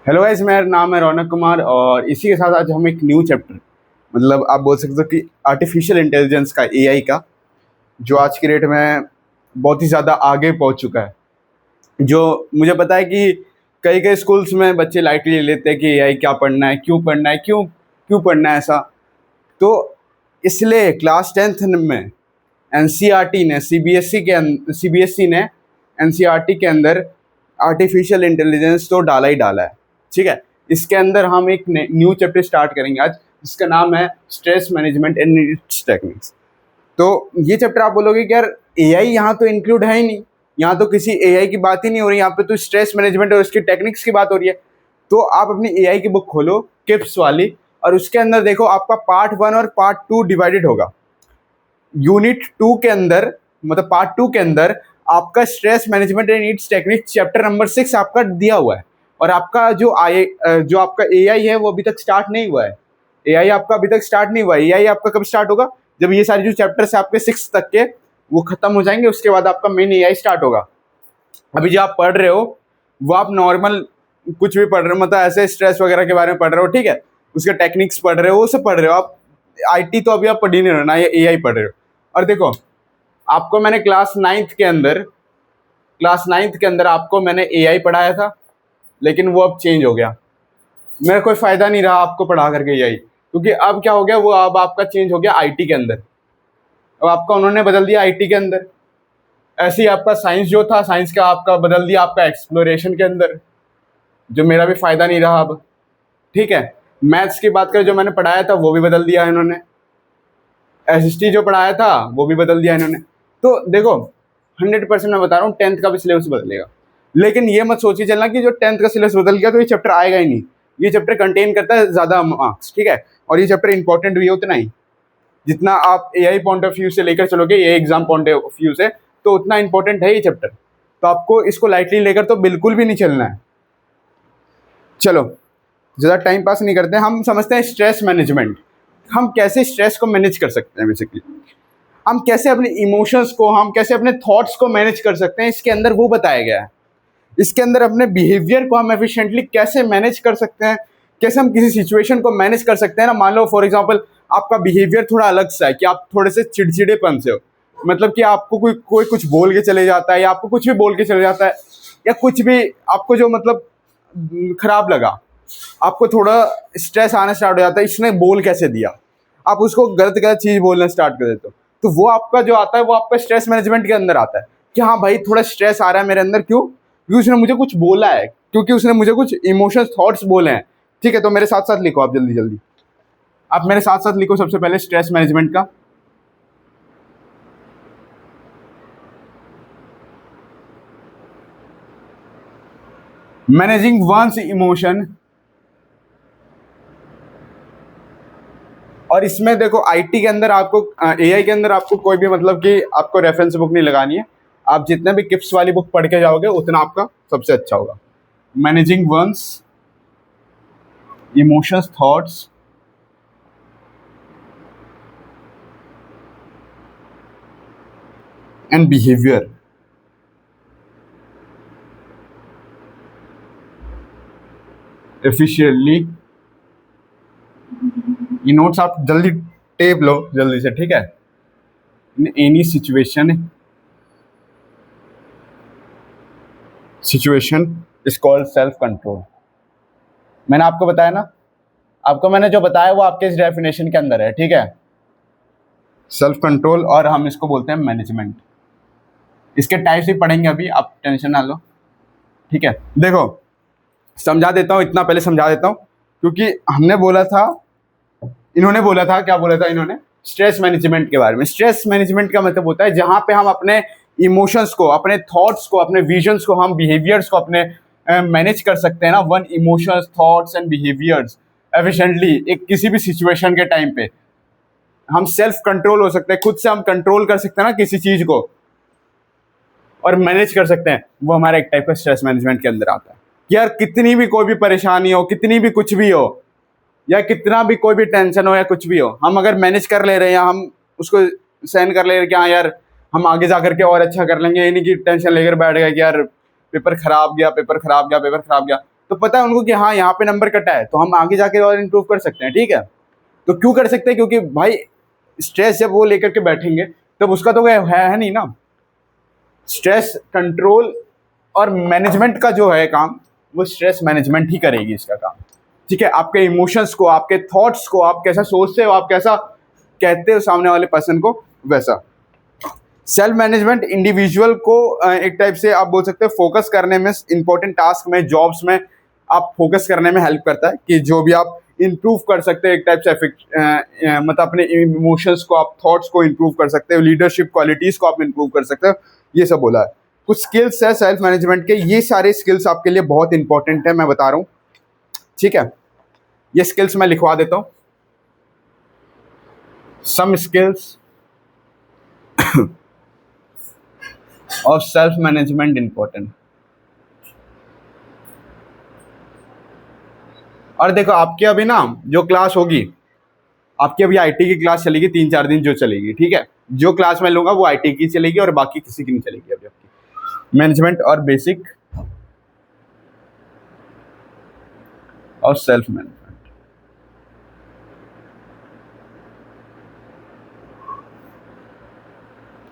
Hello guys, मेरा नाम है रौनक कुमार और इसी के साथ आज हम एक न्यू चैप्टर मतलब आप बोल सकते हो कि आर्टिफिशियल इंटेलिजेंस का एआई का, जो आज की डेट में बहुत ही ज़्यादा आगे पहुंच चुका है। जो मुझे पता है कि कई कई स्कूल्स में बच्चे लाइटली ले लेते हैं कि एआई क्या पढ़ना है, क्यों पढ़ना है, क्यों क्यों पढ़ना है ऐसा। तो इसलिए क्लास 10th में एनसीईआरटी ने सीबीएसई ने एनसीईआरटी के अंदर आर्टिफिशियल इंटेलिजेंस तो डाला ही डाला है। ठीक है, इसके अंदर हम एक न्यू चैप्टर स्टार्ट करेंगे आज, जिसका नाम है stress management and it's techniques. तो ये चैप्टर आप बोलोगे कि यार एआई यहाँ तो इंक्लूड है ही नहीं, यहाँ तो किसी एआई की बात ही नहीं हो रही, यहाँ पे तो स्ट्रेस मैनेजमेंट और उसकी टेक्निक्स की बात हो रही है। तो आप अपनी एआई की बुक खोलो, किप्स वाली, और उसके अंदर देखो आपका पार्ट 1 और पार्ट 2 डिवाइडेड होगा। यूनिट 2 के अंदर, मतलब पार्ट 2 के अंदर आपका stress management and it's technique chapter number 6 आपका दिया हुआ है। और आपका जो आपका एआई है वो अभी तक स्टार्ट नहीं हुआ है। एआई आपका अभी तक स्टार्ट नहीं हुआ है। एआई आपका कब स्टार्ट होगा? जब ये सारे जो चैप्टर्स है आपके 6 तक के वो खत्म हो जाएंगे, उसके बाद आपका मेन एआई स्टार्ट होगा। अभी जो आप पढ़ रहे हो वो आप नॉर्मल कुछ भी पढ़ रहे हो, मतलब ऐसे स्ट्रेस वगैरह के बारे में पढ़ रहे हो, ठीक है, उसके टेक्निक्स पढ़ रहे हो, वो सब पढ़ रहे हो आप। आईटी तो अभी आप पढ़ ही नहीं रहे हो ना, ये एआई पढ़ रहे हो। और देखो, आपको मैंने क्लास 9th के अंदर आपको मैंने एआई पढ़ाया था, लेकिन वो अब चेंज हो गया। मेरा कोई फ़ायदा नहीं रहा आपको पढ़ा करके एआई, क्योंकि अब क्या हो गया, वो अब आपका चेंज हो गया आईटी के अंदर। अब आपका उन्होंने बदल दिया आईटी के अंदर। ऐसे ही आपका साइंस जो था, साइंस का आपका बदल दिया आपका एक्सप्लोरेशन के अंदर, जो मेरा भी फ़ायदा नहीं रहा अब। ठीक है, मैथ्स की बात करें, जो मैंने पढ़ाया था वो भी बदल दिया इन्होंने। एसएसटी जो पढ़ाया था वो भी बदल दिया इन्होंने। तो देखो, 100% मैं बता रहा हूँ 10th का भी सिलेबस बदलेगा। लेकिन ये मत सोचिए चलना कि जो 10th का सिलेबस बदल गया तो ये चैप्टर आएगा ही नहीं। ये चैप्टर कंटेन करता है ज़्यादा मार्क्स, ठीक है, और ये चैप्टर इंपॉर्टेंट भी है उतना ही। जितना आप एआई पॉइंट ऑफ व्यू से लेकर चलोगे, ये एग्जाम पॉइंट ऑफ व्यू से, तो उतना इंपॉर्टेंट है ये चैप्टर। तो आपको इसको लाइटली लेकर तो बिल्कुल भी नहीं चलना है। चलो, ज़्यादा टाइम पास नहीं करते, हम समझते हैं स्ट्रेस मैनेजमेंट। हम कैसे स्ट्रेस को मैनेज कर सकते हैं, बेसिकली हम कैसे अपने इमोशंस को, हम कैसे अपने थॉट्स को मैनेज कर सकते हैं, इसके अंदर वो बताया गया है। इसके अंदर अपने बिहेवियर को हम एफिशिएंटली कैसे मैनेज कर सकते हैं, कैसे हम किसी सिचुएशन को मैनेज कर सकते हैं ना। मान लो फॉर एग्जांपल आपका बिहेवियर थोड़ा अलग सा है, कि आप थोड़े से चिड़चिड़ेपन से हो, मतलब कि आपको कोई कुछ बोल के चले जाता है, या आपको कुछ भी बोल के चले जाता है, या कुछ भी आपको जो मतलब खराब लगा, आपको थोड़ा स्ट्रेस आना स्टार्ट हो जाता है, इसने बोल कैसे दिया, आप उसको गलत गलत चीज़ बोलना स्टार्ट कर देते हो। तो वो आपका जो आता है वो आपका स्ट्रेस मैनेजमेंट के अंदर आता है, कि हाँ भाई थोड़ा स्ट्रेस आ रहा है मेरे अंदर, क्यों? क्योंकि उसने मुझे कुछ बोला है, क्योंकि उसने मुझे कुछ इमोशंस थॉट्स बोले हैं। ठीक है, तो मेरे साथ साथ लिखो आप, जल्दी जल्दी आप मेरे साथ साथ लिखो सबसे पहले स्ट्रेस मैनेजमेंट का। Managing one's emotion. और इसमें देखो आईटी के अंदर आपको, एआई के अंदर आपको कोई भी मतलब कि आपको रेफरेंस बुक नहीं लगानी है। आप जितने भी किप्स वाली बुक पढ़ के जाओगे उतना आपका सबसे अच्छा होगा। Managing one's emotions, thoughts and behaviour efficiently. ये नोट्स आप जल्दी टेप लो जल्दी से, ठीक है। In any situation is called self control. मैंने आपको बताया ना, आपको मैंने जो बताया वो आपके इस डेफिनेशन के अंदर है, ठीक है। सेल्फ कंट्रोल, और हम इसको बोलते हैं मैनेजमेंट। इसके टाइप्स भी पढ़ेंगे अभी, आप टेंशन ना लो, ठीक है। देखो, समझा देता हूँ, इतना पहले समझा देता हूँ, क्योंकि हमने बोला था, इन्होंने बोला था, क्या बोला था इन्होंने, स्ट्रेस मैनेजमेंट के बारे में। स्ट्रेस मैनेजमेंट का मतलब होता है जहाँ पे हम अपने इमोशंस को, अपने थॉट्स को, अपने विजन्स को, हम बिहेवियर्स को अपने मैनेज कर सकते हैं ना। One emotions, thoughts and behaviours efficiently, एक किसी भी सिचुएशन के टाइम पे हम सेल्फ कंट्रोल हो सकते हैं, खुद से हम कंट्रोल कर सकते हैं ना किसी चीज़ को, और मैनेज कर सकते हैं। वो हमारा एक टाइप का स्ट्रेस मैनेजमेंट के अंदर आता है। कि यार कितनी भी कोई भी परेशानी हो, कितनी भी कुछ भी हो, या कितना भी कोई भी टेंशन हो या कुछ भी हो, हम अगर मैनेज कर ले रहे हैं, या हम उसको सहन कर ले रहे हैं कि हाँ यार हम आगे जा करके और अच्छा कर लेंगे, ये नहीं कि टेंशन लेकर बैठ गए कि यार पेपर खराब गया, पेपर खराब गया, पेपर खराब गया, तो पता है उनको कि हाँ यहाँ पे नंबर कटा है, तो हम आगे जाके और इम्प्रूव कर सकते हैं, ठीक है। तो क्यों कर सकते हैं, क्योंकि भाई स्ट्रेस जब वो लेकर के बैठेंगे तब उसका तो है नहीं ना। स्ट्रेस कंट्रोल और मैनेजमेंट का जो है काम, वो स्ट्रेस मैनेजमेंट ही करेगी इसका काम, ठीक है। आपके इमोशंस को, आपके थॉट्स को, आप कैसा सोचते हो, आप कैसा कहते हो सामने वाले पर्सन को, वैसा। सेल्फ मैनेजमेंट इंडिविजुअल को एक टाइप से आप बोल सकते हो फोकस करने में, इंपॉर्टेंट टास्क में, जॉब्स में आप फोकस करने में हेल्प करता है, कि जो भी आप इम्प्रूव कर सकते हो एक टाइप से मतलब अपने इमोशंस को, आप थॉट्स को इम्प्रूव कर सकते हो, लीडरशिप क्वालिटीज़ को आप इम्प्रूव कर सकते हो, ये सब बोला है। कुछ स्किल्स है सेल्फ मैनेजमेंट के, ये सारे स्किल्स आपके लिए बहुत इंपॉर्टेंट है, मैं बता रहा हूँ, ठीक है। ये स्किल्स मैं लिखवा देता हूँ, some skills of self management important. और देखो आपकी अभी ना जो क्लास होगी, आपकी अभी आईटी की क्लास चलेगी 3-4 दिन जो चलेगी, ठीक है। जो क्लास मैं लूंगा वो आईटी की चलेगी और बाकी किसी की नहीं चलेगी अभी आपकी। मैनेजमेंट और बेसिक और सेल्फ मैनेजमेंट।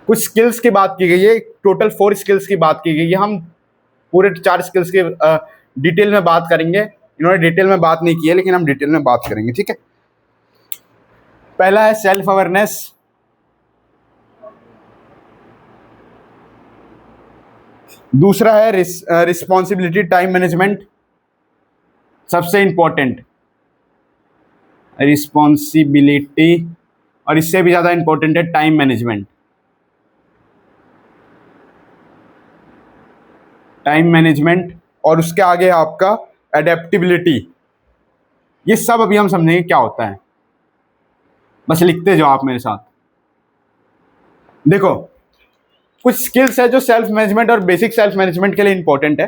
कुछ स्किल्स की बात की गई है, टोटल 4 स्किल्स की बात की गई है। हम पूरे 4 स्किल्स के डिटेल में बात करेंगे। इन्होंने डिटेल में बात नहीं की है, लेकिन हम डिटेल में बात करेंगे, ठीक है। पहला है सेल्फ अवेयरनेस, दूसरा है रिस्पॉन्सिबिलिटी टाइम मैनेजमेंट, सबसे इंपॉर्टेंट रिस्पॉन्सिबिलिटी, और इससे भी ज्यादा इंपॉर्टेंट है टाइम मैनेजमेंट। टाइम मैनेजमेंट और उसके आगे है आपका एडेप्टिबिलिटी। ये सब अभी हम समझेंगे क्या होता है, बस लिखते जाओ आप मेरे साथ। देखो कुछ स्किल्स है जो सेल्फ मैनेजमेंट और बेसिक सेल्फ मैनेजमेंट के लिए इंपॉर्टेंट है।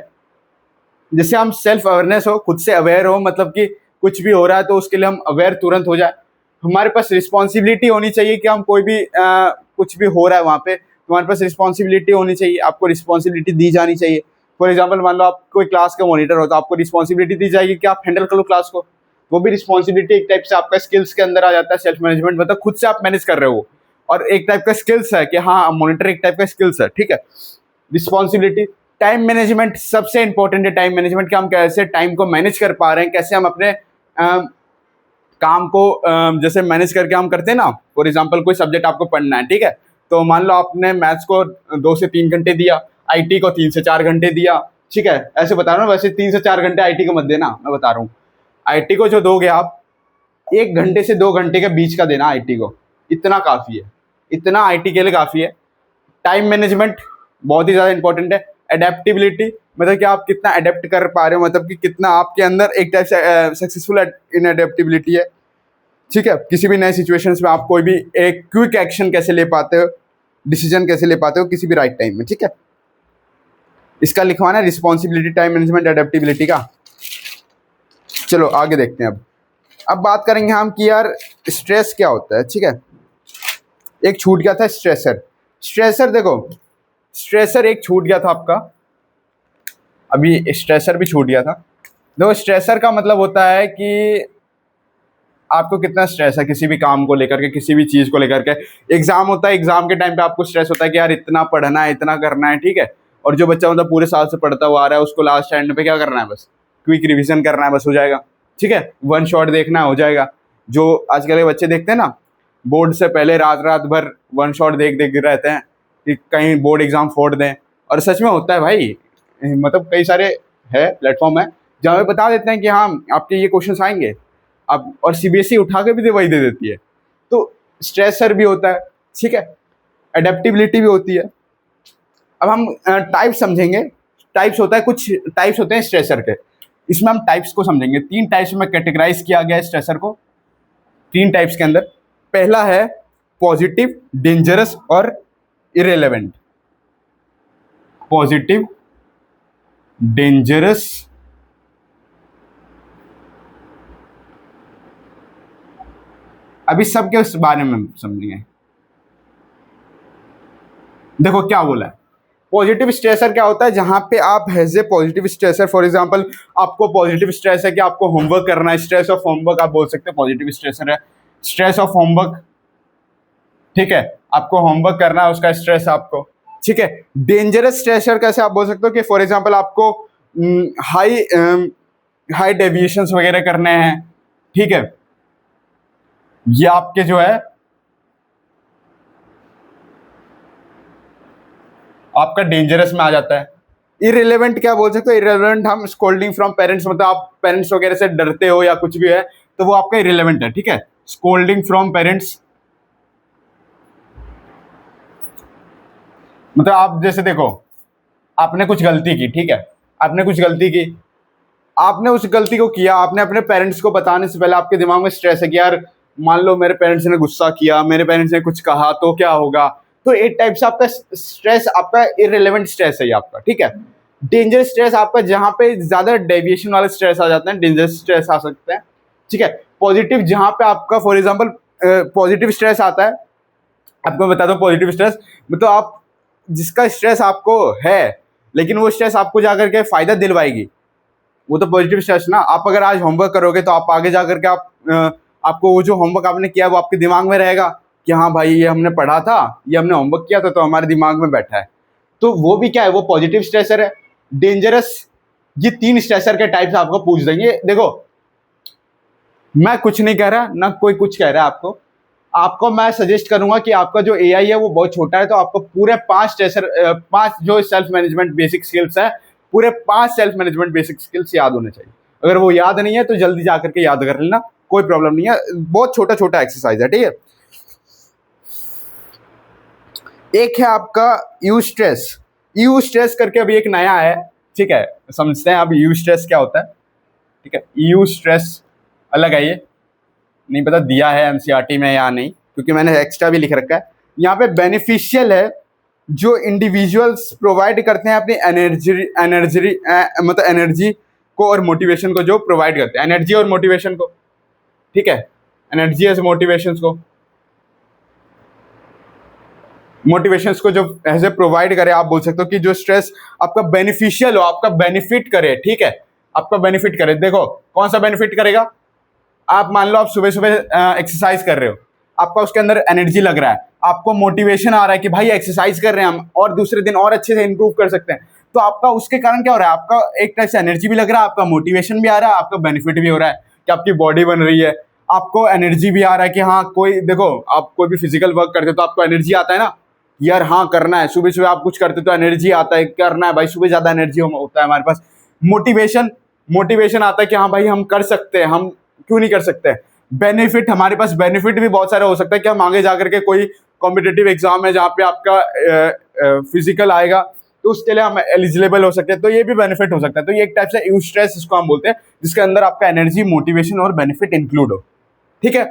जैसे हम सेल्फ अवेयरनेस हो, खुद से अवेयर हो, मतलब कि कुछ भी हो रहा है तो उसके लिए हम अवेयर तुरंत हो जाए। हमारे पास रिस्पॉन्सिबिलिटी होनी चाहिए कि हम कोई भी कुछ भी हो रहा है वहाँ पे, तुम्हारे पास रिस्पॉन्सिबिलिटी होनी चाहिए, आपको रिस्पॉन्सिबिलिटी दी जानी चाहिए। फॉर एग्जाम्पल मान लो आप कोई क्लास का मॉनिटर हो तो आपको रिस्पॉन्सिबिलिटी दी जाएगी कि आप हैंडल करो क्लास को। वो भी रिस्पॉन्सिबिलिटी एक टाइप से आपका स्किल्स के अंदर आ जाता है। सेल्फ मैनेजमेंट मतलब खुद से आप मैनेज कर रहे हो, और एक टाइप का स्किल्स है कि हाँ मॉनिटर एक टाइप का स्किल्स है, ठीक है। रिस्पॉन्सिबिलिटी, टाइम मैनेजमेंट सबसे इंपॉर्टेंट है। टाइम मैनेजमेंट कि हम कैसे टाइम को मैनेज कर पा रहे हैं, कैसे हम अपने काम को जैसे मैनेज करके हम करते हैं ना। फॉर एग्जांपल कोई सब्जेक्ट आपको पढ़ना है, ठीक है, तो मान लो आपने मैथ्स को 2 से 3 घंटे दिया, आईटी को 3 से 4 घंटे दिया, ठीक है। ऐसे बता रहा हूँ, वैसे 3 से 4 घंटे आईटी को मत देना, मैं बता रहा हूँ। आईटी को जो दोगे आप 1 घंटे से 2 घंटे के बीच का देना आईटी को, इतना काफ़ी है, इतना आईटी के लिए काफ़ी है। टाइम मैनेजमेंट बहुत ही ज़्यादा इंपॉर्टेंट है। एडेप्टिबिलिटी मतलब कि आप कितना अडेप्ट कर पा रहे हो, मतलब कि कितना आपके अंदर एक टाइप से सक्सेसफुल इन एडेप्टिबिलिटी है, ठीक है। किसी भी नए सिचुएशंस में आप कोई भी एक क्विक एक्शन कैसे ले पाते हो, डिसीजन कैसे ले पाते हो किसी भी राइट टाइम में, ठीक है। इसका लिखवाना है रिस्पॉन्सिबिलिटी, टाइम मैनेजमेंट, एडेप्टिबिलिटी का। चलो आगे देखते हैं। अब बात करेंगे हम कि यार स्ट्रेस क्या होता है, ठीक है। एक छूट गया था स्ट्रेसर। स्ट्रेसर देखो, स्ट्रेसर एक छूट गया था आपका, अभी स्ट्रेसर भी छूट गया था। देखो स्ट्रेसर का मतलब होता है कि आपको कितना स्ट्रेस है किसी भी काम को लेकर के, किसी भी चीज़ को लेकर के। एग्जाम होता है, एग्जाम के टाइम पे आपको स्ट्रेस होता है कि यार इतना पढ़ना है, इतना करना है, ठीक है। और जो बच्चा मतलब पूरे साल से पढ़ता हुआ आ रहा है, उसको लास्ट एंड पे क्या करना है, बस क्विक रिविजन करना है, बस हो जाएगा, ठीक है। वन शॉट देखना है, हो जाएगा। जो आजकल के बच्चे देखते हैं ना, बोर्ड से पहले रात रात भर वन शॉट देख देख रहते हैं कि कहीं बोर्ड एग्जाम फोड़ दें। और सच में होता है भाई, मतलब कई सारे है प्लेटफॉर्म है जहाँ पे बता देते हैं कि हाँ आपके ये क्वेश्चन आएंगे अब, और सीबीएसई उठा के भी वही दे देती है। तो स्ट्रेसर भी होता है, ठीक है। एडेप्टिबिलिटी भी होती है। अब हम टाइप्स समझेंगे। टाइप्स होता है, कुछ टाइप्स होते हैं स्ट्रेसर के, इसमें हम टाइप्स को समझेंगे। 3 टाइप्स में कैटेगराइज किया गया है स्ट्रेसर को, 3 टाइप्स के अंदर। पहला है पॉजिटिव, डेंजरस और इरेलेवेंट। पॉजिटिव, डेंजरस, अभी सबके उस बारे में समझेंगे। देखो क्या बोला है, पॉजिटिव स्ट्रेसर क्या होता है, जहां पे आप has a positive stressor, for example आपको पॉजिटिव स्ट्रेस है कि आपको होमवर्क करना है, स्ट्रेस ऑफ होमवर्क आप बोल सकते हैं पॉजिटिव स्ट्रेसर है, स्ट्रेस ऑफ होमवर्क, ठीक है, आपको होमवर्क करना है उसका स्ट्रेस आपको, ठीक है। डेंजरस स्ट्रेसर कैसे आप बोल सकते हो कि फॉर एग्जांपल आपको हाई हाई डेविएशंस वगैरह करने हैं, ठीक है, ये आपके जो है आपका डेंजरस में आ जाता है। इररिलेवेंट क्या बोल सकते हो, इररिलेवेंट हम स्कोल्डिंग फ्रॉम पेरेंट्स, मतलब आप पेरेंट्स वगैरह से डरते हो या कुछ भी है तो वो आपका इररिलेवेंट है, ठीक है। स्कोल्डिंग फ्रॉम पेरेंट्स मतलब आप जैसे देखो आपने कुछ गलती की, ठीक है, आपने कुछ गलती की, आपने उस गलती को किया, आपने अपने पेरेंट्स को बताने से पहले आपके दिमाग में स्ट्रेस है कि यार मान लो मेरे पेरेंट्स ने गुस्सा किया, मेरे पेरेंट्स ने कुछ कहा तो क्या होगा, तो एक टाइप से आपका स्ट्रेस आपका इररिलेवेंट स्ट्रेस है ये आपका, ठीक है। डेंजरस स्ट्रेस आपका जहां पे ज्यादा डेविएशन वाले स्ट्रेस आ जाते हैं, डेंजरस स्ट्रेस आ सकते हैं, ठीक है। पॉजिटिव जहां पे आपका फॉर एग्जांपल पॉजिटिव स्ट्रेस आता है, आपको बता दो पॉजिटिव स्ट्रेस मतलब आप जिसका स्ट्रेस आपको है लेकिन वो स्ट्रेस आपको जाकर के फायदा दिलवाएगी, वो तो पॉजिटिव स्ट्रेस ना। आप अगर आज होमवर्क करोगे तो आप आगे जाकर के आपको वो जो होमवर्क आपने किया वो आपके दिमाग में रहेगा कि हाँ भाई ये हमने पढ़ा था, ये हमने होमवर्क किया था तो हमारे दिमाग में बैठा है, तो वो भी क्या है, वो पॉजिटिव स्ट्रेसर है। डेंजरस, ये 3 स्ट्रेसर के टाइप्स आपको पूछ देंगे। देखो मैं कुछ नहीं कह रहा ना कोई कुछ कह रहा है, आपको मैं सजेस्ट करूंगा कि आपका जो एआई है वो बहुत छोटा है, तो आपको पूरे 5 जो सेल्फ मैनेजमेंट बेसिक स्किल्स है, पूरे 5 सेल्फ मैनेजमेंट बेसिक स्किल्स याद होने चाहिए। अगर वो याद नहीं है तो जल्दी जाकर के याद कर लेना, कोई प्रॉब्लम नहीं है, बहुत छोटा छोटा एक्सरसाइज है, ठीक है। एक है आपका यू स्ट्रेस करके अभी एक नया है, ठीक है, समझते हैं अब यू स्ट्रेस क्या होता है, ठीक है। यू स्ट्रेस अलग है, ये नहीं पता दिया है एनसीईआरटी में या नहीं, क्योंकि मैंने एक्स्ट्रा भी लिख रखा है। यहाँ पे बेनिफिशियल है जो इंडिविजुअल्स प्रोवाइड करते हैं अपनी मतलब एनर्जी को और मोटिवेशन को, जो प्रोवाइड करते हैं एनर्जी और मोटिवेशन को, ठीक है, एनर्जी और मोटिवेशंस को जो ऐसे प्रोवाइड करे, आप बोल सकते हो कि जो स्ट्रेस आपका बेनिफिशियल हो, आपका बेनिफिट करे, ठीक है, आपका बेनिफिट करे। देखो कौन सा बेनिफिट करेगा, आप मान लो आप सुबह सुबह एक्सरसाइज कर रहे हो, आपका उसके अंदर एनर्जी लग रहा है, आपको मोटिवेशन आ रहा है कि भाई एक्सरसाइज कर रहे हैं हम और दूसरे दिन और अच्छे से इंप्रूव कर सकते हैं, तो आपका उसके कारण क्या हो रहा है, आपका एक टाइप से एनर्जी भी लग रहा है, आपका मोटिवेशन भी आ रहा है, आपका बेनिफिट भी हो रहा है कि आपकी बॉडी बन रही है, आपको एनर्जी भी आ रहा है कि हाँ कोई देखो आप कोई भी फिजिकल वर्क करते हो तो आपको एनर्जी आता है ना, यार हाँ करना है, सुबह सुबह आप कुछ करते हो तो एनर्जी आता है, करना है भाई, सुबह ज्यादा एनर्जी होता है हमारे पास, मोटिवेशन आता है कि हाँ भाई हम कर सकते हैं, हम क्यों नहीं कर सकते। बेनिफिट, हमारे पास बेनिफिट भी बहुत सारे हो सकता है कि हम आगे जाकर के कोई कॉम्पिटिटिव एग्जाम है जहाँ पे आपका फिजिकल आएगा तो उसके लिए हम एलिजिबल हो सकते हैं, तो ये भी बेनिफिट हो सकता है। तो ये एक टाइप से यू स्ट्रेस इसको हम बोलते हैं, जिसके अंदर आपका एनर्जी, मोटिवेशन और बेनिफिट इंक्लूड हो, ठीक है।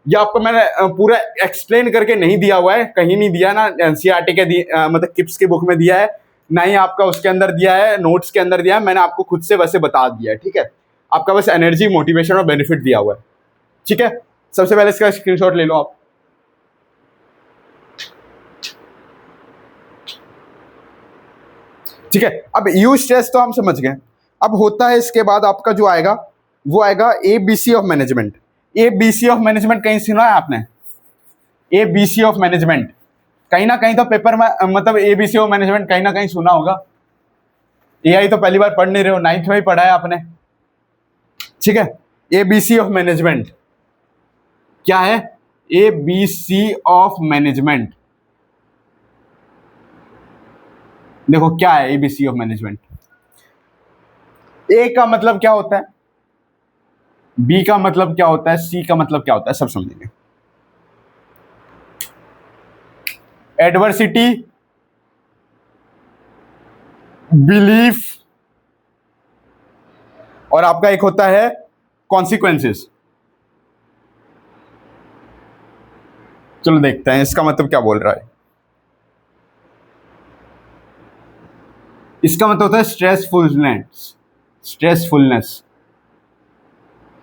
ये आपको मैंने पूरा एक्सप्लेन करके नहीं दिया हुआ है, कहीं नहीं दिया ना एनसीईआरटी के मतलब किप्स की बुक में दिया है, ना ही आपका उसके अंदर दिया है, नोट्स के अंदर दिया है, मैंने आपको खुद से वैसे बता दिया है, ठीक है। आपका बस एनर्जी, मोटिवेशन और बेनिफिट दिया हुआ है, ठीक है। सबसे पहले इसका स्क्रीनशॉट ले लो आप, ठीक है। अब यू स्ट्रेस तो हम समझ गए, अब होता है इसके बाद आपका जो आएगा वो आएगा ABC of management. ABC of management कहीं सुना है आपने, एबीसी ऑफ मैनेजमेंट कहीं ना कहीं तो पेपर में, मतलब एबीसी ऑफ मैनेजमेंट कहीं ना कहीं सुना होगा, एआई तो पहली बार पढ़ नहीं रहे हो, 9th में ही पढ़ा है आपने, ठीक है। एबीसी ऑफ मैनेजमेंट क्या है, एबीसी ऑफ मैनेजमेंट, देखो क्या है एबीसी ऑफ मैनेजमेंट। ए का मतलब क्या होता है, बी का मतलब क्या होता है, सी का मतलब क्या होता है, सब समझेंगे। एडवर्सिटी, बिलीफ और आपका एक होता है कॉन्सिक्वेंसेस। चलो देखते हैं इसका मतलब क्या बोल रहा है। इसका मतलब होता है स्ट्रेसफुलनेस,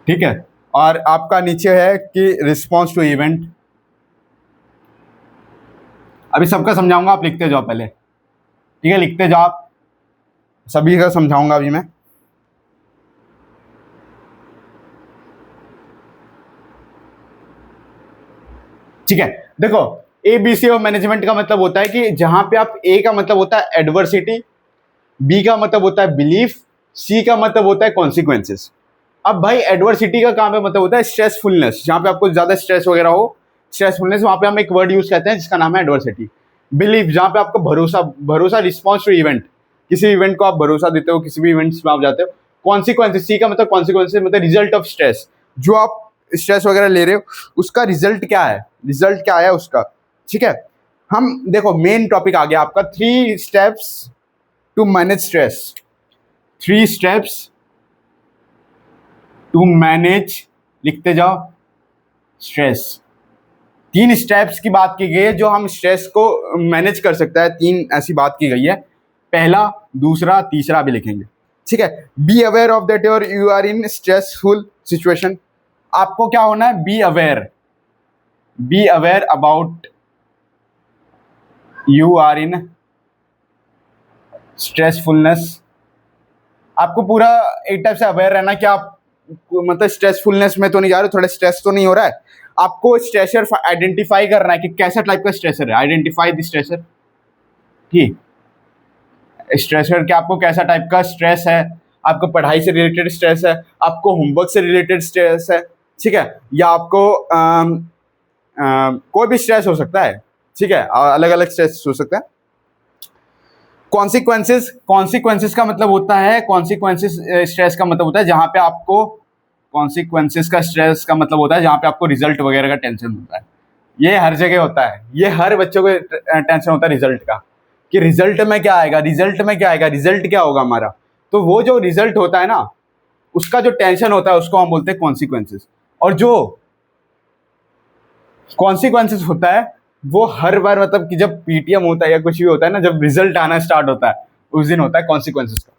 ठीक है। और आपका नीचे है कि रिस्पॉन्स टू इवेंट, अभी सबका समझाऊंगा, आप लिखते जाओ पहले। ठीक है, लिखते जाओ आप, सभी का समझाऊंगा अभी मैं। ठीक है, देखो ABC ऑफ मैनेजमेंट का मतलब होता है कि जहां पे आप A का मतलब होता है एडवर्सिटी, B का मतलब होता है बिलीफ, C का मतलब होता है कॉन्सिक्वेंसेस। अब भाई एडवर्सिटी का काम है मतलब होता है स्ट्रेसफुलनेस, जहां पे आपको ज्यादा स्ट्रेस वगैरह हो, स्ट्रेसफुलनेस, वहां पे हम एक वर्ड यूज करते हैं जिसका नाम है एडवर्सिटी। बिलीफ, जहां पे आपको भरोसा, भरोसा रिस्पॉन्स टू इवेंट, किसी इवेंट को आप भरोसा देते हो, किसी भी इवेंट्स में आप जाते हो। कॉन्सिक्वेंसेस, सी का मतलब कॉन्सिक्वेंसेस मतलब रिजल्ट ऑफ स्ट्रेस, जो आप स्ट्रेस वगैरह ले रहे हो उसका रिजल्ट क्या है, रिजल्ट क्या आया उसका। ठीक है, हम देखो मेन टॉपिक आ गया आपका 3 steps to manage stress, 3 steps to manage, लिखते जाओ, स्ट्रेस। 3 स्टेप्स की बात की गई है जो हम स्ट्रेस को मैनेज कर सकता है, 3 ऐसी बात की गई है, पहला, दूसरा, तीसरा भी लिखेंगे। ठीक है, be aware of that you are in stressful situation. आपको क्या होना है, be aware about you are in stressfulness. आपको पूरा एक टाइप से अवेयर रहना कि आप मतलब स्ट्रेसफुलनेस में तो नहीं जा रहे, थोड़ा स्ट्रेस तो नहीं हो रहा है। आपको स्ट्रेसर आइडेंटिफाई करना है कि कैसा टाइप का स्ट्रेसर है, आइडेंटिफाई द स्ट्रेसर। ठीक, स्ट्रेसर क्या, आपको कैसा टाइप का स्ट्रेस है, आपको पढ़ाई से रिलेटेड स्ट्रेस है, आपको होमवर्क से रिलेटेड स्ट्रेस है, ठीक है, या आपको कोई भी स्ट्रेस हो सकता है। ठीक है, अलग अलग स्ट्रेस हो सकता है। कॉन्सिक्वेंसेस का मतलब होता है, कॉन्सिक्वेंसेस स्ट्रेस का मतलब होता है जहां पे आपको, कॉन्सिक्वेंसेस का स्ट्रेस का मतलब होता है जहां पे आपको रिजल्ट वगैरह का टेंशन होता है। ये हर जगह होता है, ये हर बच्चों को टेंशन होता है रिजल्ट का, कि रिजल्ट में क्या आएगा, रिजल्ट में क्या आएगा, रिजल्ट क्या होगा हमारा। तो वो जो रिजल्ट होता है ना, उसका जो टेंशन होता है उसको हम बोलते हैं कॉन्सिक्वेंसेस। और जो कॉन्सिक्वेंसेस होता है वो हर बार मतलब कि जब पीटीएम होता है या कुछ भी होता है ना, जब रिजल्ट आना स्टार्ट होता है उस दिन होता है कॉन्सिक्वेंसेस का।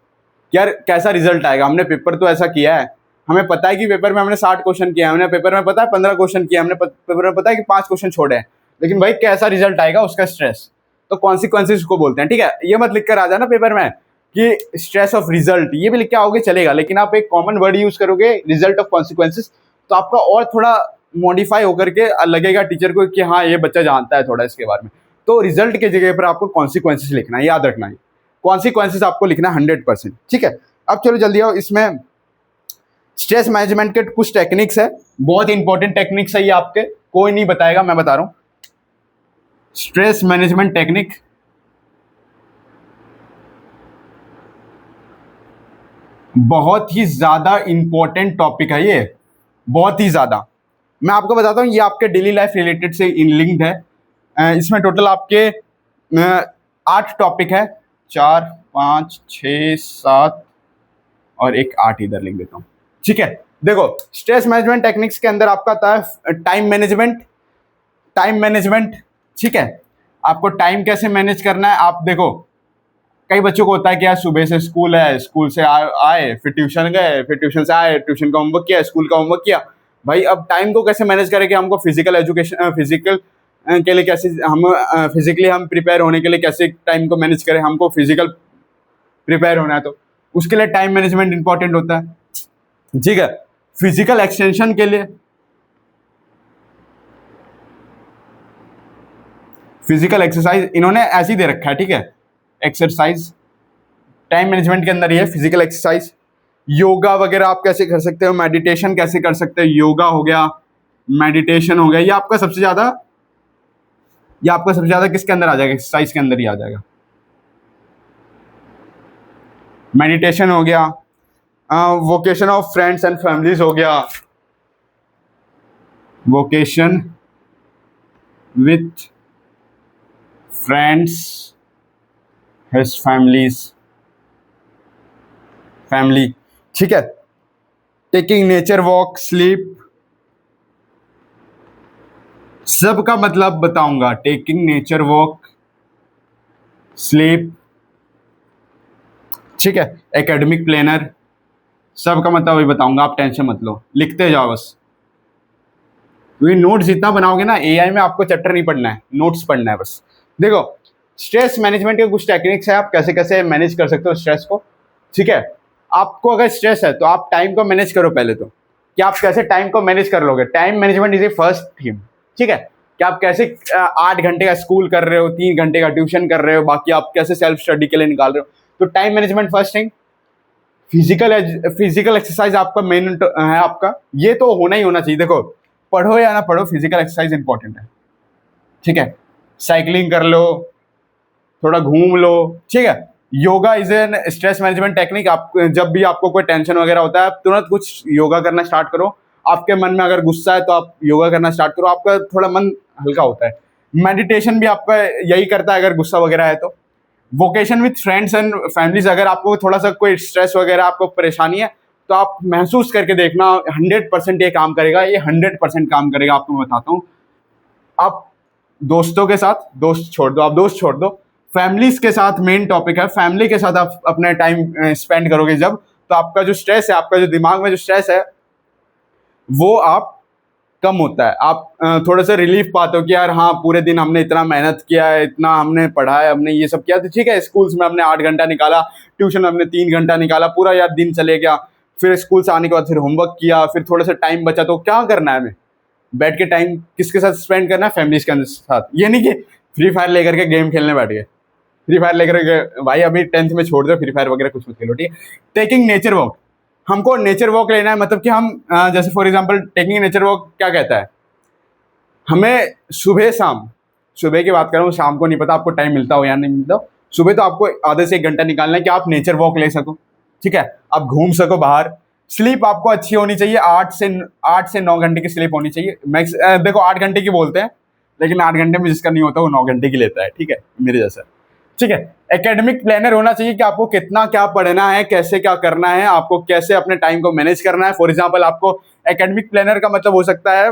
यार कैसा रिजल्ट आएगा, हमने पेपर तो ऐसा किया है, हमें पता है कि पेपर में हमने 60 क्वेश्चन किया है, हमने पेपर में पता है 15 क्वेश्चन किया, हमने पेपर में पता है कि 5 क्वेश्चन छोड़े हैं, लेकिन भाई कैसा रिजल्ट आएगा उसका स्ट्रेस, तो कॉन्सिक्वेंसेस को बोलते हैं। ठीक है, ये मत लिख कर आ जाना पेपर में कि स्ट्रेस ऑफ रिजल्ट, ये भी लिख के आओगे चलेगा, लेकिन आप एक कॉमन वर्ड यूज करोगे रिजल्ट ऑफ कॉन्सिक्वेंसेस, तो आपका और थोड़ा मॉडिफाई होकर के लगेगा टीचर को कि हाँ ये बच्चा जानता है थोड़ा इसके बारे में। तो रिजल्ट के जगह पर आपको कॉन्सिक्वेंसेस लिखना है, याद रखना है, कॉन्सिक्वेंसेस आपको लिखना 100%। ठीक है, अब चलो जल्दी आओ, इसमें स्ट्रेस मैनेजमेंट के कुछ टेक्निक्स है, बहुत इंपॉर्टेंट टेक्निक्स है ये, आपके कोई नहीं बताएगा, मैं बता रहा हूं। स्ट्रेस मैनेजमेंट टेक्निक बहुत ही ज्यादा इंपॉर्टेंट टॉपिक है ये, बहुत ही ज्यादा। मैं आपको बताता हूँ, ये आपके डेली लाइफ रिलेटेड से लिंक्ड है। इसमें टोटल आपके 8 टॉपिक है, 4, 5, 6, 7 और एक 8 इधर लिख देता हूँ। ठीक है, देखो स्ट्रेस मैनेजमेंट टेक्निक्स के अंदर आपका आता है टाइम मैनेजमेंट। ठीक है, आपको टाइम कैसे मैनेज करना है। आप देखो कई बच्चों को होता है कि यार सुबह से स्कूल है, स्कूल से आए फिर ट्यूशन गए, फिर ट्यूशन से आए, ट्यूशन का होमवर्क किया, स्कूल का होमवर्क किया। भाई अब टाइम को कैसे मैनेज करें कि हमको फिजिकल एजुकेशन, फिजिकल के लिए कैसे हम फिजिकली हम प्रिपेयर होने के लिए कैसे टाइम को मैनेज करें, हमको फिजिकल प्रिपेयर होना है तो उसके लिए टाइम मैनेजमेंट इंपॉर्टेंट होता है। ठीक है, फिजिकल एक्सटेंशन के लिए फिजिकल एक्सरसाइज इन्होंने ऐसी दे रखा है। ठीक है, एक्सरसाइज टाइम मैनेजमेंट के अंदर ही है, फिजिकल एक्सरसाइज। योगा वगैरह आप कैसे कर सकते हो, मेडिटेशन कैसे कर सकते हो, योगा हो गया, मेडिटेशन हो गया, ये आपका सबसे ज्यादा किसके अंदर आ जाएगा, एक्सरसाइज के अंदर ही आ जाएगा। मेडिटेशन हो गया, vocation of friends and families हो गया, vocation with friends his family. ठीक है, टेकिंग नेचर वॉक, स्लीप, सबका मतलब बताऊंगा, टेकिंग नेचर वॉक, स्लीप। ठीक है, एकेडमिक प्लानर, सबका मतलब भी बताऊंगा, आप टेंशन मत लो, लिखते जाओ बस। क्योंकि नोट्स जितना बनाओगे ना, एआई में आपको चैप्टर नहीं पढ़ना है, नोट्स पढ़ना है बस। देखो स्ट्रेस मैनेजमेंट के कुछ टेक्निक्स है, आप कैसे कैसे मैनेज कर सकते हो स्ट्रेस को, ठीक है। आपको अगर स्ट्रेस है तो आप टाइम को मैनेज करो पहले तो, कि आप कैसे टाइम को मैनेज कर लोगे। Time management is a first theme, ठीक है, कि आप कैसे 8 घंटे का स्कूल कर रहे हो, 3 घंटे का ट्यूशन कर रहे हो, बाकी आप कैसे सेल्फ स्टडी के लिए निकाल रहे हो। तो time management first thing. Physical exercise आपका मेन है आपका, ये तो होना ही होना चाहिए। देखो, पढ़ो या ना पढ़ो, फिजिकल एक्सरसाइज इंपॉर्टेंट है, ठीक है। साइकिलिंग कर लो, थोड़ा घूम लो, ठीक है। Yoga is an stress management technique. आप जब भी आपको कोई टेंशन वगैरह होता है, आप तुरंत कुछ योगा करना स्टार्ट करो। आपके मन में अगर गुस्सा है तो आप योगा करना स्टार्ट करो, आपका थोड़ा मन हल्का होता है। मेडिटेशन भी आपका यही करता है अगर गुस्सा वगैरह है तो। Vocation with friends and families, अगर आपको थोड़ा सा कोई स्ट्रेस वगैरह, आपको परेशानी है, तो आप महसूस करके देखना, 100% ये काम करेगा, ये 100% काम करेगा, आपको मैं बताता हूँ। आप दोस्तों के साथ, दोस्त छोड़ दो, आप दोस्त छोड़ दो, फैमिलीज के साथ मेन टॉपिक है। फैमिली के साथ आप अपने टाइम स्पेंड करोगे जब, तो आपका जो स्ट्रेस है, आपका जो दिमाग में जो स्ट्रेस है, वो आप कम होता है। आप थोड़ा सा रिलीफ पाते हो कि यार हाँ, पूरे दिन हमने इतना मेहनत किया है, इतना हमने पढ़ा है, हमने ये सब किया, तो ठीक है। स्कूल्स में हमने 8 घंटा निकाला, ट्यूशन में हमने 3 घंटा निकाला, पूरा यार दिन चले गया। फिर स्कूल से आने के बाद फिर होमवर्क किया, फिर थोड़ा सा टाइम बचा, तो क्या करना है हमें, बैठ के टाइम किसके साथ स्पेंड करना है, फैमिलीज के साथ। ये नहीं कि फ्री फायर लेकर के गेम खेलने बैठ गए, फ्री फायर लेकर के, भाई अभी 10th में छोड़ दो फ्री फायर वगैरह, कुछ मत खेलो, ठीक है। टेकिंग नेचर वॉक, हमको नेचर वॉक लेना है, मतलब कि हम जैसे for example taking nature walk क्या कहता है, हमें सुबह शाम, सुबह की बात कर रहा हूँ, शाम को नहीं पता आपको टाइम मिलता हो या नहीं मिलता हो, सुबह तो आपको आधे से 1 घंटा निकालना है कि आप नेचर वॉक ले सको, ठीक है, आप घूम सको बाहर। स्लीप आपको अच्छी होनी चाहिए, 8 से 9 घंटे की स्लीप होनी चाहिए मैक्स। देखो 8 घंटे की बोलते हैं, लेकिन 8 घंटे में जिसका नहीं होता वो 9 घंटे की लेता है, ठीक है, मेरे जैसा, ठीक है। एकेडमिक प्लानर होना चाहिए कि आपको कितना क्या पढ़ना है, कैसे क्या करना है, आपको कैसे अपने टाइम को मैनेज करना है। फॉर एग्जाम्पल, आपको एकेडमिक प्लानर का मतलब हो सकता है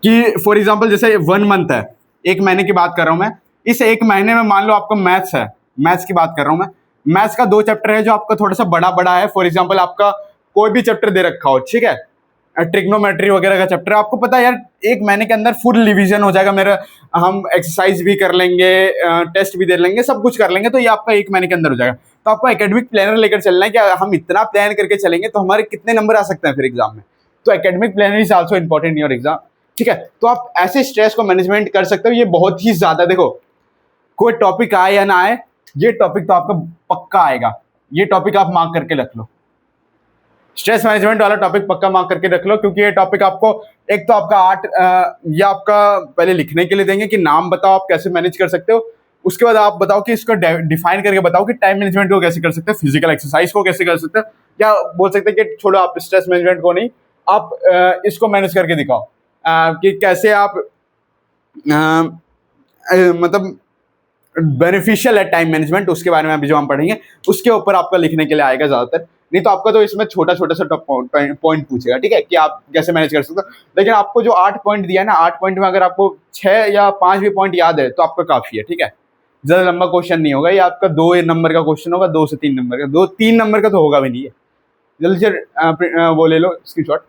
कि फॉर एग्जाम्पल जैसे 1 मंथ है, 1 महीने की बात कर रहा हूँ मैं। इस 1 महीने में मान लो आपका मैथ्स है, मैथ्स की बात कर रहा हूँ मैं, मैथ्स का 2 चैप्टर है जो आपका थोड़ा सा बड़ा बड़ा है। फॉर एग्जाम्पल आपका कोई भी चैप्टर दे रखा हो, ठीक है, ट्रिग्नोमेट्री वगैरह का चैप्टर, आपको पता है यार 1 महीने के अंदर फुल रिवीजन हो जाएगा मेरा, हम एक्सरसाइज भी कर लेंगे, टेस्ट भी दे लेंगे, सब कुछ कर लेंगे, तो ये आपका 1 महीने के अंदर हो जाएगा। तो आपको एकेडमिक प्लानर लेकर चलना है कि हम इतना प्लान करके चलेंगे तो हमारे कितने नंबर आ सकते हैं फिर एग्जाम में। तो academic planner is also important in your exam, ठीक है। तो आप ऐसे स्ट्रेस को मैनेजमेंट कर सकते हो, ये बहुत ही ज्यादा। देखो, कोई टॉपिक आए या ना आए, ये टॉपिक तो आपका पक्का आएगा, ये टॉपिक आप मार्क करके रख लो, स्ट्रेस मैनेजमेंट वाला टॉपिक पक्का मार्क करके रख लो, क्योंकि ये टॉपिक आपको एक तो आपका ये आपका पहले लिखने के लिए देंगे कि नाम बताओ आप कैसे मैनेज कर सकते हो, उसके बाद आप बताओ कि इसको डिफाइन करके बताओ कि टाइम मैनेजमेंट को कैसे कर सकते हो, फिजिकल एक्सरसाइज को कैसे कर सकते हो, या बोल सकते हैं कि छोड़ो आप स्ट्रेस मैनेजमेंट को नहीं, आप इसको मैनेज करके दिखाओ, कि कैसे आप मतलब बेनिफिशियल है टाइम मैनेजमेंट, उसके बारे में अभी जो हम पढ़ेंगे उसके ऊपर आपका लिखने के लिए आएगा ज्यादातर। नहीं तो आपका तो इसमें छोटा छोटा सा पॉइंट पूछेगा, ठीक है, कि आप कैसे मैनेज कर सकते हो। लेकिन आपको जो 8 पॉइंट दिया है ना, 8 पॉइंट में अगर आपको 6 या 5 भी पॉइंट याद है तो आपका काफी है, ठीक है। ज्यादा लंबा क्वेश्चन नहीं होगा, ये आपका 2 नंबर का क्वेश्चन होगा, 2 से 3 नंबर का, 2-3 नंबर का तो होगा भी नहीं है। जल्दी से वो ले लो स्क्रीनशॉट।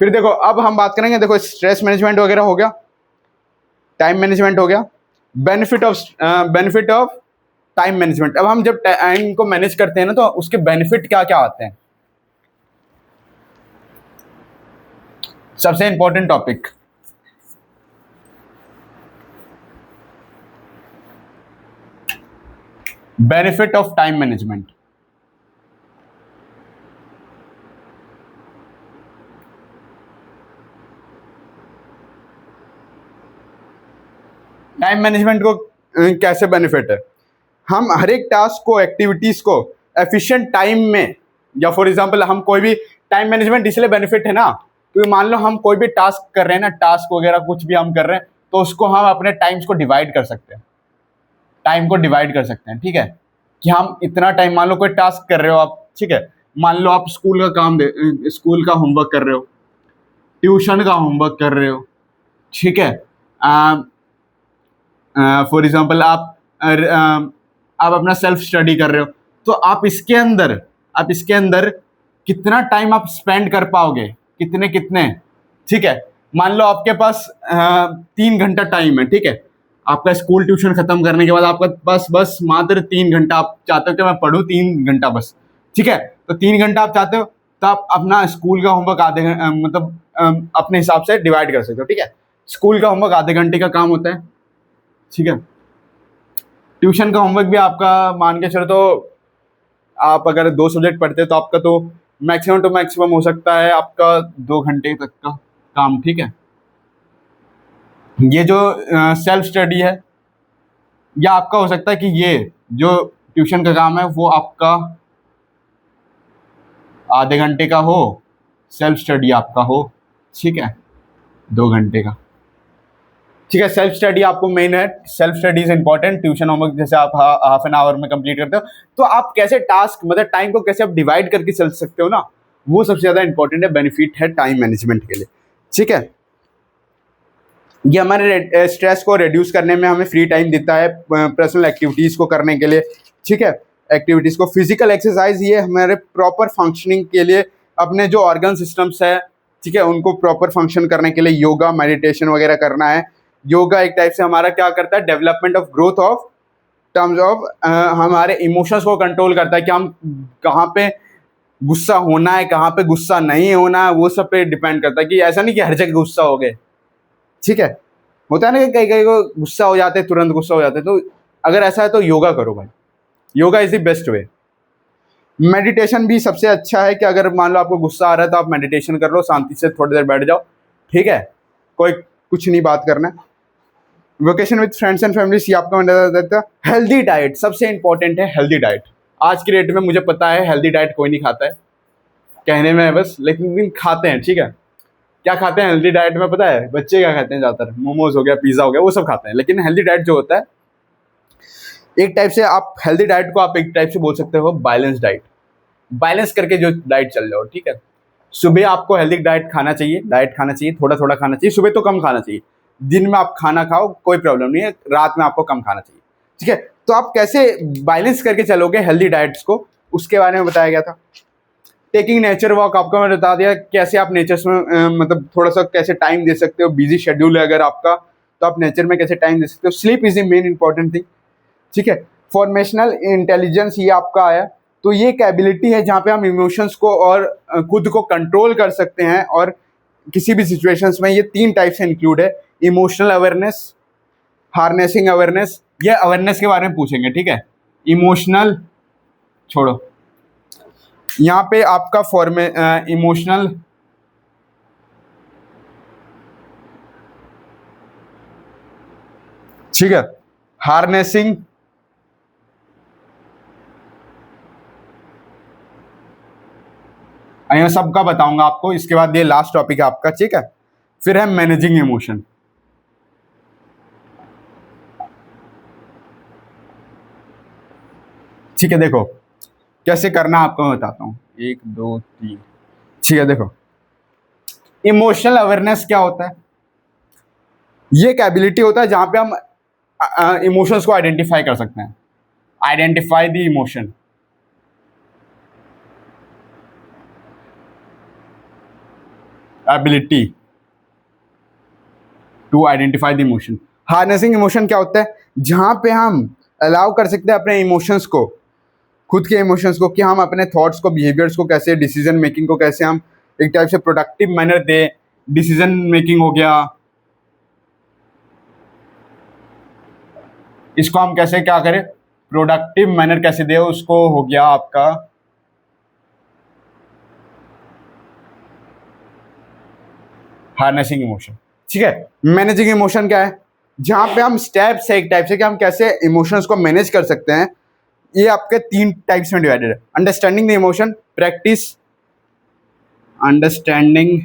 फिर देखो, अब हम बात करेंगे, देखो स्ट्रेस मैनेजमेंट वगैरह हो गया, टाइम मैनेजमेंट हो गया, बेनिफिट ऑफ टाइम मैनेजमेंट। अब हम जब टाइम को मैनेज करते हैं ना, तो उसके बेनिफिट क्या क्या आते हैं। सबसे important topic, benefit of time management. Time management को कैसे बेनिफिट है, हम हर एक टास्क को, एक्टिविटीज को एफिशिएंट टाइम में, या फॉर एग्जांपल हम कोई भी, टाइम मैनेजमेंट इसलिए बेनिफिट है ना, क्योंकि मान लो हम कोई भी टास्क कर रहे हैं ना, टास्क वगैरह कुछ भी हम कर रहे हैं, तो उसको हम अपने टाइम्स को डिवाइड कर सकते हैं, टाइम को डिवाइड कर सकते हैं, ठीक है, कि हम इतना टाइम, मान लो कोई टास्क कर रहे हो आप, ठीक है, मान लो आप स्कूल का काम स्कूल का होमवर्क कर रहे हो, ट्यूशन का होमवर्क कर रहे हो, ठीक है, फॉर एग्जाम्पल आप अपना सेल्फ स्टडी कर रहे हो, तो आप इसके अंदर कितना टाइम आप स्पेंड कर पाओगे, कितने कितने, ठीक है। मान लो आपके पास 3 घंटा टाइम है, ठीक है, आपका स्कूल ट्यूशन खत्म करने के बाद आपका बस मात्र 3 घंटा, आप चाहते हो कि मैं पढूं 3 घंटा बस, ठीक है, तो 3 घंटा आप चाहते हो तो आप अपना स्कूल का होमवर्क आधे मतलब अपने हिसाब से डिवाइड कर सकते हो, ठीक है। स्कूल का होमवर्क आधे घंटे का काम होता है, ठीक है। ट्यूशन का होमवर्क भी आपका मान के चलो तो आप अगर 2 सब्जेक्ट पढ़ते हैं तो आपका तो मैक्सिमम टू मैक्सिमम हो सकता है आपका 2 घंटे तक का काम, ठीक है। ये जो सेल्फ स्टडी है, या आपका हो सकता है कि ये जो ट्यूशन का काम है वो आपका आधे घंटे का हो, सेल्फ स्टडी आपका हो, ठीक है, 2 घंटे का, ठीक है। सेल्फ स्टडी आपको मेन है, self study is important. Tuition homework जैसे आप हाफ एन आवर में कंप्लीट करते हो, तो आप कैसे टास्क मतलब टाइम को कैसे आप डिवाइड करके चल सकते हो ना, वो सबसे ज़्यादा इंपॉर्टेंट है, बेनिफिट है टाइम मैनेजमेंट के लिए, ठीक है। ये हमारे स्ट्रेस को रिड्यूस करने में हमें फ्री टाइम देता है पर्सनल एक्टिविटीज़ को करने के लिए, ठीक है। एक्टिविटीज़ को, फिजिकल एक्सरसाइज ये हमारे प्रॉपर फंक्शनिंग के लिए, अपने जो ऑर्गन सिस्टम्स है, ठीक है, उनको प्रॉपर फंक्शन करने के लिए योगा मेडिटेशन वगैरह करना है। योगा एक टाइप से हमारा क्या करता है, development of growth of terms of हमारे इमोशंस को कंट्रोल करता है कि हम कहाँ पे गुस्सा होना है, कहाँ पे गुस्सा नहीं होना है, वो सब पे डिपेंड करता है। कि ऐसा नहीं कि हर जगह गुस्सा हो गए, ठीक है, होता है ना कि कई कई को गुस्सा हो जाते हैं, तुरंत गुस्सा हो जाते हैं, तो अगर ऐसा है तो योगा करो भाई, yoga is the best way. Meditation भी सबसे अच्छा है कि अगर मान लो आपको गुस्सा आ रहा है तो आप मेडिटेशन कर लो, शांति से थोड़ी देर बैठ जाओ, ठीक है, कोई कुछ नहीं बात करना है। Vacation with friends and family, ये आपका मैंने देता। हेल्दी डाइट सबसे इंपॉर्टेंट है, हेल्दी डाइट। आज की डेट में मुझे पता है हेल्दी डाइट कोई नहीं खाता है, कहने में है बस, लेकिन खाते हैं, ठीक है। क्या खाते हैं हेल्दी डाइट में पता है? बच्चे क्या खाते हैं ज़्यादातर, मोमोज हो गया, पिज़्ज़ा हो गया, वो सब खाते हैं। लेकिन हेल्दी डाइट जो होता है, एक टाइप से आप हेल्दी डाइट को आप एक टाइप से बोल सकते हो बैलेंस डाइट, बैलेंस करके जो डाइट चल जाओ, ठीक है। सुबह आपको हेल्दी डाइट खाना चाहिए, थोड़ा थोड़ा खाना चाहिए, सुबह तो कम खाना चाहिए, दिन में आप खाना खाओ कोई प्रॉब्लम नहीं है, रात में आपको कम खाना चाहिए, ठीक है। तो आप कैसे बैलेंस करके चलोगे हेल्दी डाइट्स को, उसके बारे में बताया गया था। टेकिंग नेचर वॉक, आपको मैंने बता दिया कैसे आप नेचर में मतलब थोड़ा सा कैसे टाइम दे सकते हो, बिजी शेड्यूल है अगर आपका तो आप नेचर में कैसे टाइम दे सकते हो। Sleep is the main important thing, ठीक है। फॉर्मेशनल इंटेलिजेंस ये आपका आया, तो ये एक एबिलिटी है जहाँ पे हम इमोशंस को और खुद को कंट्रोल कर सकते हैं, और किसी भी सिचुएशंस में ये 3 टाइप से इंक्लूड है। इमोशनल अवेयरनेस, हार्नेसिंग अवेयरनेस, ये अवेयरनेस के बारे में पूछेंगे, ठीक है। इमोशनल छोड़ो, यहाँ पे आपका इमोशनल ठीक है, हार्नेसिंग, मैं सबका बताऊंगा आपको, इसके बाद ये लास्ट टॉपिक है आपका, ठीक है। फिर है मैनेजिंग इमोशन, ठीक है। देखो कैसे करना आपको मैं बताता हूँ, 1 2 3, ठीक है। देखो इमोशनल अवेयरनेस क्या होता है, ये एक एबिलिटी होता है जहां पे हम इमोशंस को आइडेंटिफाई कर सकते हैं। Identify the emotion, ability to identify the emotion. Harnessing emotion क्या होता है, जहां पे हम अलाउ कर सकते हैं अपने इमोशंस को, खुद के इमोशंस को, कि हम अपने थॉट्स को, बिहेवियर्स को कैसे, डिसीजन मेकिंग को कैसे हम एक टाइप से प्रोडक्टिव मैनर दें। डिसीजन मेकिंग हो गया, इसको हम कैसे क्या करें, प्रोडक्टिव मैनर कैसे दे, उसको हो गया आपका हार्नेसिंग इमोशन, ठीक है। मैनेजिंग इमोशन क्या है, जहां पे हम स्टेप्स है एक टाइप से कि हम कैसे इमोशंस को मैनेज कर सकते हैं। ये आपके 3 टाइप्स में डिवाइडेड है। Understanding the emotion, practice understanding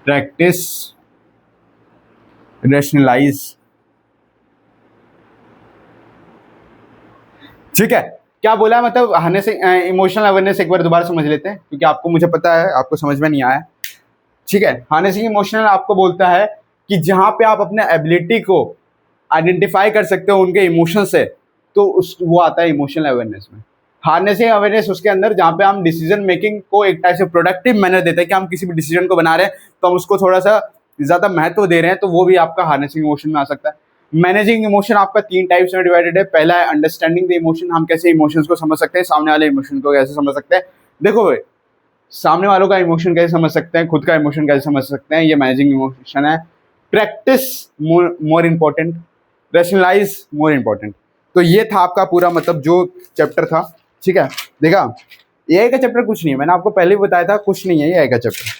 practice rationalise, ठीक है। क्या बोला है, मतलब हार्नेस इमोशनल अवेयरनेस एक बार दोबारा समझ लेते हैं, क्योंकि आपको मुझे पता है आपको समझ में नहीं आया, ठीक है। हार्नेसिंग इमोशनल आपको बोलता है कि जहां पे आप अपने एबिलिटी को आइडेंटिफाई कर सकते हो उनके इमोशन से, तो उस वो आता है इमोशनल अवेयरनेस में, हार्नेसिंग अवेयरनेस उसके अंदर जहाँ पे हम डिसीजन मेकिंग को एक टाइप से प्रोडक्टिव मैनर देते हैं कि हम किसी भी डिसीजन को बना रहे हैं तो हम उसको थोड़ा सा ज़्यादा महत्व दे रहे हैं, तो वो भी आपका हार्नेसिंग इमोशन में आ सकता है। मैनेजिंग इमोशन आपका 3 टाइप्स में डिवाइडेड है। पहला है अंडरस्टैंडिंग द इमोशन, हम कैसे इमोशंस को समझ सकते हैं, सामने वाले इमोशन को कैसे समझ सकते हैं। देखो भाई, सामने वालों का इमोशन कैसे समझ सकते हैं, खुद का इमोशन कैसे समझ सकते हैं, ये मैनेजिंग इमोशन है। Practice more important, rationalise more important. तो ये था आपका पूरा मतलब जो चैप्टर था, ठीक है। देखा, एआई का चैप्टर कुछ नहीं है, मैंने आपको पहले भी बताया था, कुछ नहीं है एआई का चैप्टर।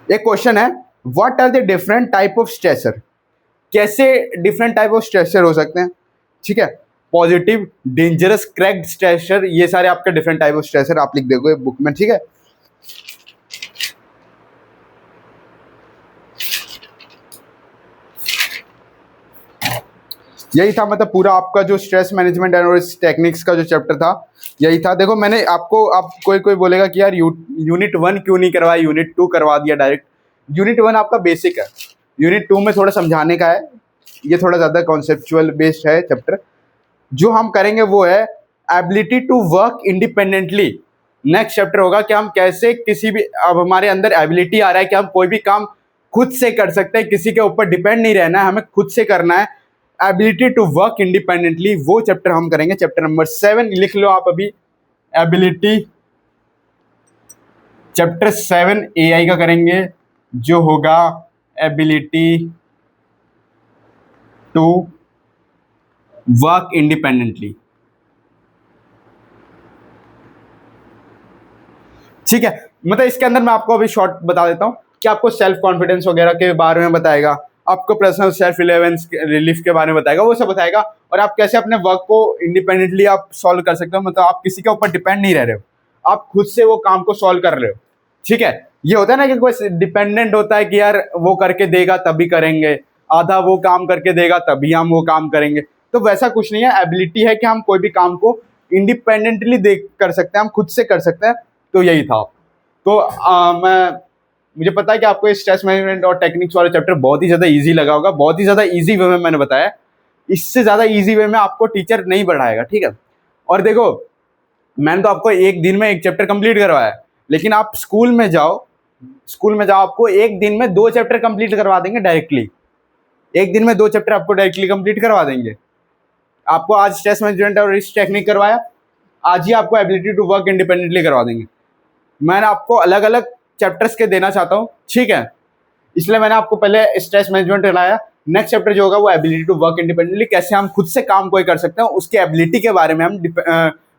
एक क्वेश्चन है, what are the different type of stressor, कैसे डिफरेंट टाइप ऑफ स्ट्रेसर हो सकते हैं, ठीक है। पॉजिटिव, डेंजरस, क्रैक्ड स्ट्रेसर, ये सारे आपके डिफरेंट टाइप ऑफ स्ट्रेसर आप लिख दोगे बुक में, ठीक है। यही था मतलब पूरा आपका जो स्ट्रेस मैनेजमेंट एंड और इस टेक्निक्स का जो चैप्टर था, यही था। देखो मैंने आपको, आप कोई बोलेगा कि यार यूनिट 1 क्यों नहीं करवाया, यूनिट 2 करवा दिया डायरेक्ट। यूनिट 1 आपका बेसिक है, यूनिट 2 में थोड़ा समझाने का है, ये थोड़ा ज़्यादा कॉन्सेप्चुअल बेस्ड है चैप्टर। जो हम करेंगे वो है ability to work independently. Next chapter होगा कि हम कैसे किसी भी, अब हमारे अंदर एबिलिटी आ रहा है कि हम कोई भी काम खुद से कर सकते हैं, किसी के ऊपर डिपेंड नहीं रहना है, हमें खुद से करना है। एबिलिटी टू वर्क इंडिपेंडेंटली, वो चैप्टर हम करेंगे, चैप्टर नंबर 7 लिख लो आप अभी, एबिलिटी। चैप्टर 7 एआई का करेंगे, जो होगा एबिलिटी टू वर्क इंडिपेंडेंटली, ठीक है। मतलब इसके अंदर मैं आपको अभी शॉर्ट बता देता हूं कि आपको सेल्फ कॉन्फिडेंस वगैरह के बारे में बताएगा, आपको पर्सनल सेल्फ रिलीफ के बारे में बताएगा, वो सब बताएगा, और आप कैसे अपने वर्क को इंडिपेंडेंटली आप सॉल्व कर सकते हो। मतलब आप किसी के ऊपर डिपेंड नहीं रह रहे हो, आप खुद से वो काम को सॉल्व कर रहे हो, ठीक है। ये होता है ना कि कोई डिपेंडेंट होता है कि यार वो करके देगा तभी करेंगे, आधा वो काम करके देगा तभी हम वो काम करेंगे, तो वैसा कुछ नहीं है। एबिलिटी है कि हम कोई भी काम को इंडिपेंडेंटली देख कर सकते हैं, हम खुद से कर सकते हैं। तो यही था। तो मुझे पता है कि आपको स्ट्रेस मैनेजमेंट और टेक्निक्स वाला चैप्टर बहुत ही ज़्यादा इजी लगा होगा, बहुत ही ज़्यादा इजी वे में मैंने बताया, इससे ज़्यादा इजी वे में आपको टीचर नहीं पढ़ाएगा, ठीक है। और देखो, मैंने तो आपको एक दिन में एक चैप्टर कंप्लीट करवाया, लेकिन आप स्कूल में जाओ, आपको एक दिन में 2 चैप्टर कंप्लीट करवा देंगे डायरेक्टली। एक दिन में 2 चैप्टर आपको डायरेक्टली कंप्लीट करवा देंगे। आपको आज स्ट्रेस मैनेजमेंट और रिस्क टेक्निक करवाया, आज ही आपको एबिलिटी टू वर्क इंडिपेंडेंटली करवा देंगे। मैंने आपको अलग अलग चैप्टर्स के देना चाहता हूँ, ठीक है, इसलिए मैंने आपको पहले स्ट्रेस मैनेजमेंट कराया। नेक्स्ट चैप्टर जो होगा वो एबिलिटी टू वर्क इंडिपेंडेंटली, कैसे हम खुद से काम कोई कर सकते हैं, उसकी एबिलिटी के बारे में हम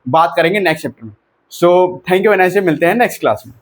बात करेंगे नेक्स्ट चैप्टर में। सो थैंक यू, मिलते हैं नेक्स्ट क्लास में।